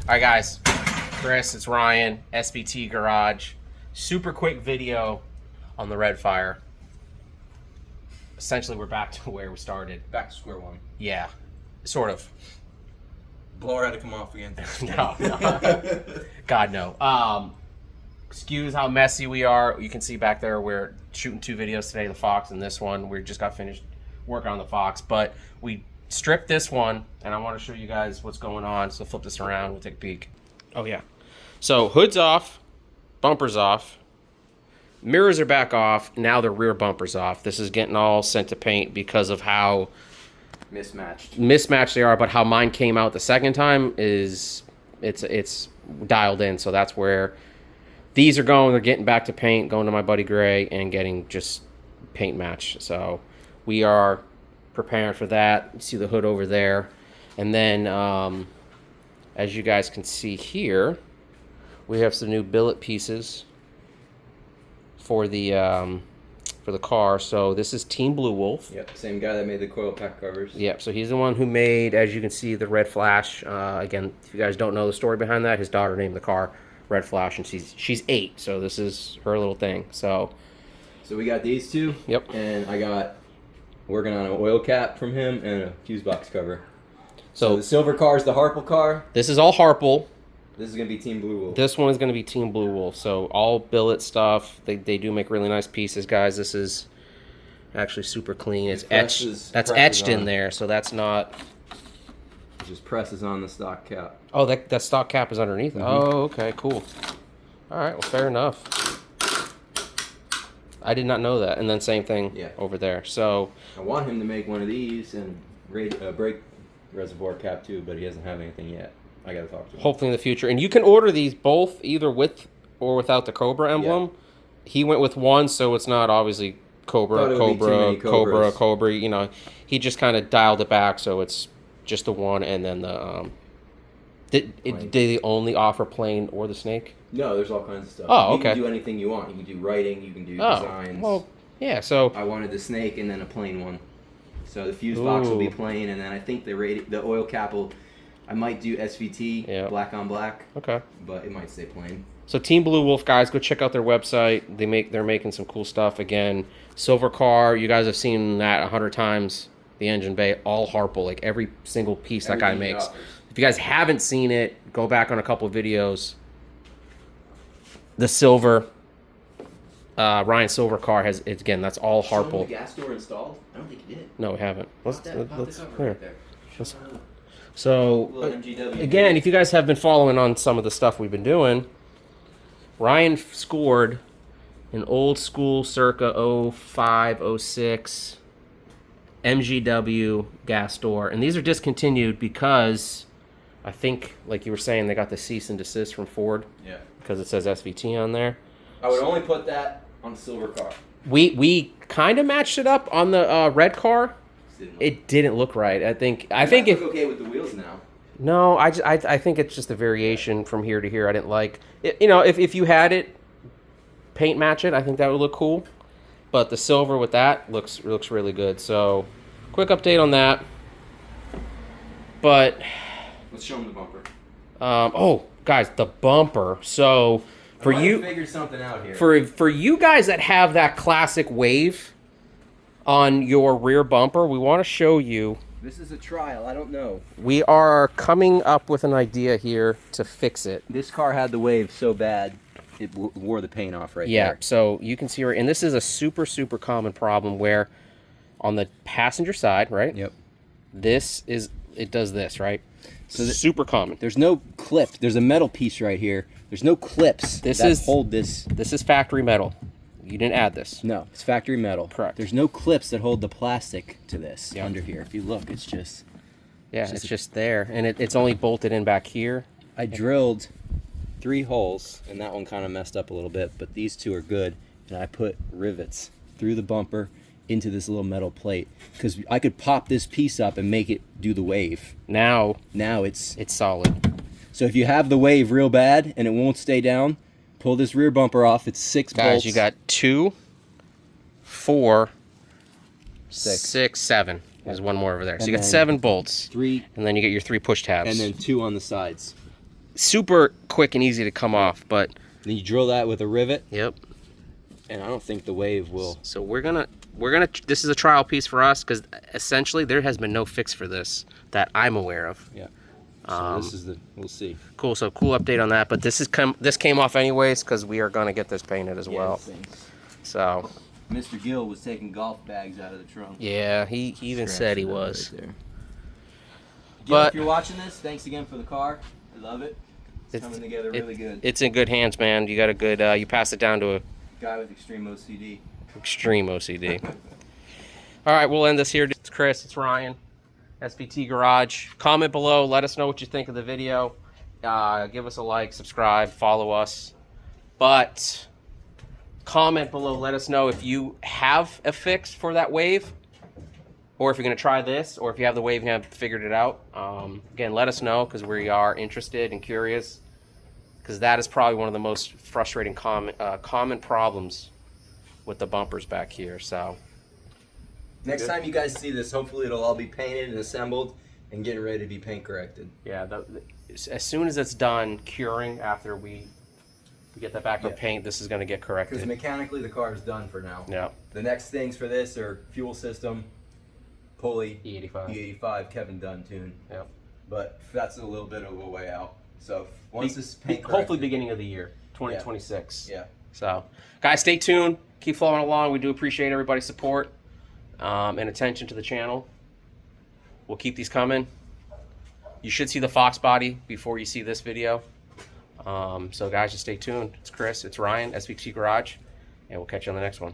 All right, guys. Chris, it's Ryan, SVT Garage. Super quick video on the Redfire. Essentially, we're back to where we started. Back to square one. Yeah, sort of. Blower had to come off again. No. God, no. Excuse how messy we are. You can see back there we're shooting 2 videos today, the Fox and this one. We just got finished working on the Fox, but we stripped this one, and I want to show you guys what's going on. So flip this around. We'll take a peek. Oh, yeah. So hood's off, bumper's off, mirrors are back off. Now the rear bumper's off. This is getting all sent to paint because of how mismatched they are, but how mine came out the second time is it's dialed in. So that's where these are going. They're getting back to paint, going to my buddy Gray, and getting just paint match. So we are preparing for that. You see the hood over there. And then as you guys can see here, we have some new billet pieces for the car. So this is Team Blue Wolf. Yep, same guy that made the coil pack covers. Yep, so he's the one who made, as you can see, the Red Flash. Again, if you guys don't know the story behind that, his daughter named the car Red Flash, and she's 8, so this is her little thing. So we got these two. Yep. And I got working on an oil cap from him and a fuse box cover. So the silver car is the Harple car. This is all Harple. This is going to be Team Blue Wolf. This one is going to be Team Blue Wolf. So all billet stuff. They do make really nice pieces, guys. This is actually super clean. It's etched. That's etched in there, so that's not. It just presses on the stock cap. Oh, that stock cap is underneath. Mm-hmm. Oh, okay, cool. All right, well, fair enough. I did not know that. And then same thing over there. So I want him to make one of these and brake reservoir cap too, but he doesn't have anything yet. I gotta talk to him. Hopefully in the future. And you can order these both either with or without the Cobra emblem. Yeah. He went with one, so it's not obviously Cobra. You know, he just kind of dialed it back, so it's just the one, and then the Did they only offer plain or the snake? No, there's all kinds of stuff. Oh, okay. You can do anything you want. You can do writing. You can do designs. Well, yeah. So I wanted the snake and then a plain one. So the fuse box will be plain, and then I think the oil cap will. I might do SVT, black on black. Okay. But it might stay plain. So Team Blue Wolf, guys, go check out their website. They're making some cool stuff. Again, silver car. You guys have seen that 100 times. The engine bay, all Harple, like every single piece that guy makes. If you guys haven't seen it, go back on a couple of videos. The silver, Ryan Silver car has, again, that's all Harple. The gas door installed? I don't think you did. No, we haven't. Let's right there. So, again, if you guys have been following on some of the stuff we've been doing, Ryan scored an old school circa 05, 06 MGW gas door. And these are discontinued because I think, like you were saying, they got the cease and desist from Ford. Yeah. Because it says SVT on there. I would only put that on the silver car. We kind of matched it up on the red car. It didn't look right. I think it's okay with the wheels now. No, I think it's just a variation from here to here. I didn't like it, you know, if you had it paint match it, I think that would look cool. But the silver with that looks really good. So, quick update on that. But let's show them the bumper. Oh, guys, the bumper. So for you, figured something out here. For you guys that have that classic wave on your rear bumper, we want to show you. This is a trial. I don't know. We are coming up with an idea here to fix it. This car had the wave so bad, it wore the paint off right there. Yeah, so you can see her, and this is a super common problem where on the passenger side, right? Yep. It does this, right? So super common. There's no clip. There's a metal piece right here. There's no clips that hold this. This is factory metal. You didn't add this. No, it's factory metal. Correct. There's no clips that hold the plastic to this under here. If you look, it's just... Yeah, it's just there. And it's only bolted in back here. I drilled 3 holes, and that one kind of messed up a little bit, but these 2 are good. And I put rivets through the bumper into this little metal plate because I could pop this piece up and make it do the wave. Now it's solid. So if you have the wave real bad and it won't stay down, pull this rear bumper off. It's 6 bolts. Guys, you got 2, 4, 6, 7. There's one more over there. So you got 7 bolts. 3. And then you get your 3 push tabs. And then 2 on the sides. super quick and easy to come off, but Then you drill that with a rivet, yep. and I don't think the wave will. So we're gonna this is a trial piece for us because essentially there has been no fix for this that I'm aware of. Yeah. So this is we'll see. Cool. So cool update on that. But this came off anyways because we are gonna get this painted as well. So Mr. Gill was taking golf bags out of the trunk. yeah, he even said he was. Right there. Gil, But if you're watching this, thanks again for the car. I love it. It's coming together really good. It's in good hands, man. You got a good. You passed it down to a Guy with extreme OCD. extreme OCD. All right, we'll end this here. It's Chris. It's Ryan. SVT Garage. Comment below. Let us know what you think of the video. Give us a like, subscribe, follow us. But comment below. Let us know if you have a fix for that wave, or if you're going to try this, or if you have the wave and have figured it out. Again, let us know because we are interested and curious. Because that is probably one of the most frustrating common problems with the bumpers back here. So Next time you guys see this, hopefully it'll all be painted and assembled and getting ready to be paint corrected. yeah, as soon as it's done curing after we get that back with paint, this is going to get Because corrected. mechanically the car is done for now. Yeah, The next things for this are fuel system, pulley, E85. E85, Kevin Dunn tune. Yeah. But that's a little bit of a way out. So once this paint Hopefully corrected- beginning of the year, 2026. Yeah. So, guys, stay tuned. Keep following along. We do appreciate everybody's support and attention to the channel. We'll keep these coming. You should see the Fox body before you see this video. So, guys, just stay tuned. It's Chris. It's Ryan, SVT Garage. And we'll catch you on the next one.